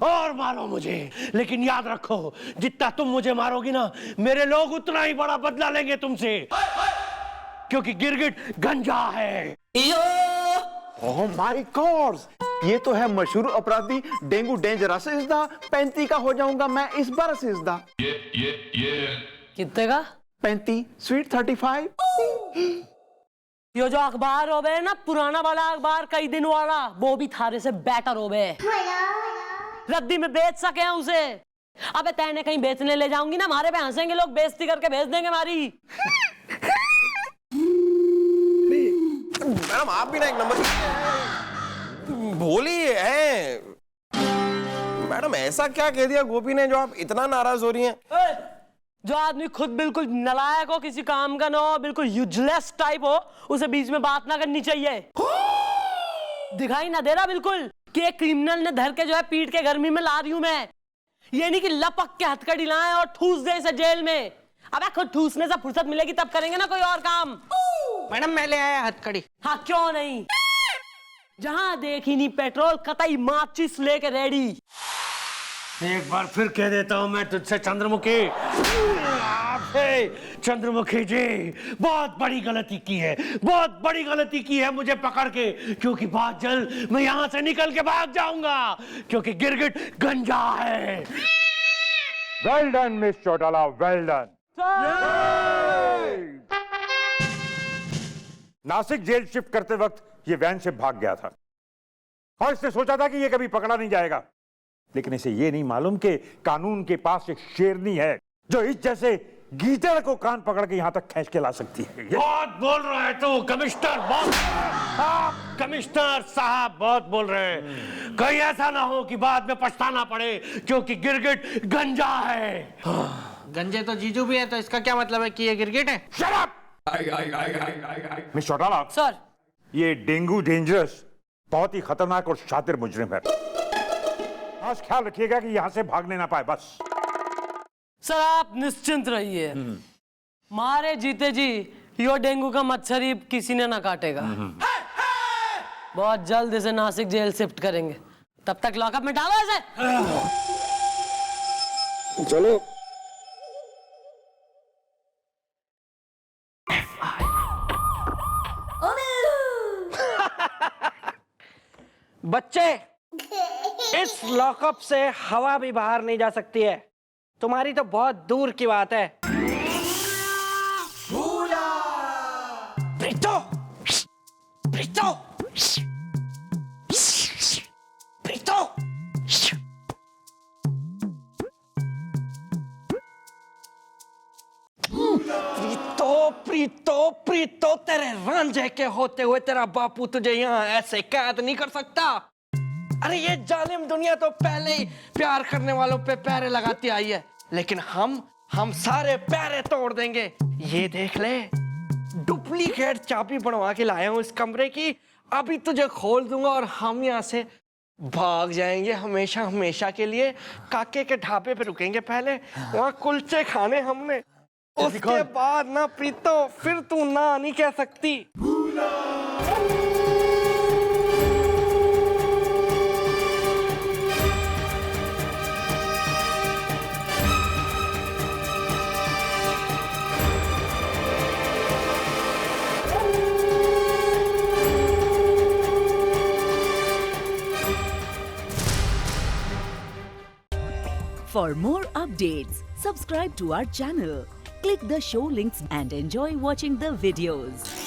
और मारो मुझे, लेकिन याद रखो जितना तुम मुझे मारोगी ना, मेरे लोग उतना ही बड़ा बदला लेंगे तुमसे, क्योंकि गिरगिट गंजा है। ओह माय गॉड, ये तो है मशहूर अपराधी डेंगू डेंजरस इज़दा। 35 का हो जाऊंगा मैं इस बार इज़दा। कितने का? 35 स्वीट 35। ये जो अखबार हो बे ना, पुराना वाला अखबार, कई दिन वाला, वो भी थारे से बेटर हो बे। रद्दी में बेच सके हैं उसे। अबे तैने कहीं बेचने ले जाऊंगी ना, हमारे पे हंसेंगे लोग, बेइज्जती करके भेज देंगे हमारी। मैडम आप भी ना एक नंबर भोली है। मैडम ऐसा क्या कह दिया गोपी ने जो आप इतना नाराज हो रही हैं? जो आदमी खुद बिल्कुल नलायक हो, किसी काम का ना हो, बिल्कुल यूजलेस टाइप हो, उसे बीच में बात ना करनी चाहिए। दिखाई ना दे रहा बिल्कुल कि एक क्रिमिनल ने धर के जो है पीट के गर्मी में ला रही हूं मैं। ये नहीं कि लपक के हथकड़ी लाएं और ठूस दे इसे जेल में। अबे खुद ठूसने से फुर्सत मिलेगी तब करेंगे ना कोई और काम। मैडम मैं ले आया हथकड़ी। हाँ क्यों नहीं, जहां देखी नहीं पेट्रोल कतई माचिस लेके रेडी। एक बार फिर कह देता हूं मैं तुझसे चंद्रमुखी, चंद्रमुखी जी बहुत बड़ी गलती की है, बहुत बड़ी गलती की है मुझे पकड़ के, क्योंकि बहुत जल्द मैं यहां से निकल के भाग जाऊंगा, क्योंकि गिरगिट गंजा है। Well done miss Chautala, well done. Nashik जेल शिफ्ट करते वक्त ये वैन से भाग गया था और इसने सोचा था कि ये कभी पकड़ा नहीं जाएगा, लेकिन इसे ये नहीं मालूम कि कानून के पास एक शेरनी है जो इस जैसे गीदड़ को कान पकड़ के यहां तक खींच के ला सकती है। बहुत बोल रहा है तू कमिश्नर, बहुत कमिश्नर साहब बहुत बोल रहे हैं। कहीं ऐसा ना हो कि बाद में पछताना पड़े, क्योंकि गिरगिट गंजा है। गंजे तो जीजू भी है, तो इसका क्या मतलब है कि ये गिरगिट है? Shut up! Miss Chautala sir, ये डेंगू डेंजरस बहुत ही खतरनाक और शातिर मुजरिम है। खास ख्याल रखिएगा कि यहां से भागने ना पाए बस। सर आप निश्चिंत रहिए, मारे जीते जी यो डेंगू का मच्छर ही किसी ने ना काटेगा। बहुत जल्द इसे नासिक जेल शिफ्ट करेंगे, तब तक लॉकअप में डालो इसे। चलो बच्चे, इस लॉकअप से हवा भी बाहर नहीं जा सकती है। तुम्हारी तो बहुत दूर की बात है। प्रीतो, प्रीतो, प्रीतो। प्रीतो, प्रीतो, प्रीतो, तेरे रांझे के होते हुए तेरा बापू तुझे यहाँ ऐसे कैद नहीं कर सकता। अरे ये जालिम दुनिया तो पहले ही प्यार करने वालों पे पैरे लगाती आई है, लेकिन हम सारे पैरे तोड़ देंगे। ये देख ले, डुप्लीकेट चाबी बनवा के लाया हूँ इस कमरे की। अभी तुझे खोल दूंगा और हम यहाँ से भाग जाएंगे हमेशा हमेशा के लिए। काके के ढाबे पे रुकेंगे पहले, वहाँ कुलचे खाने हमने, उसके बाद ना प्रीतो फिर तू ना नहीं कह सकती। For more updates, subscribe to our channel, click the show links and enjoy watching the videos.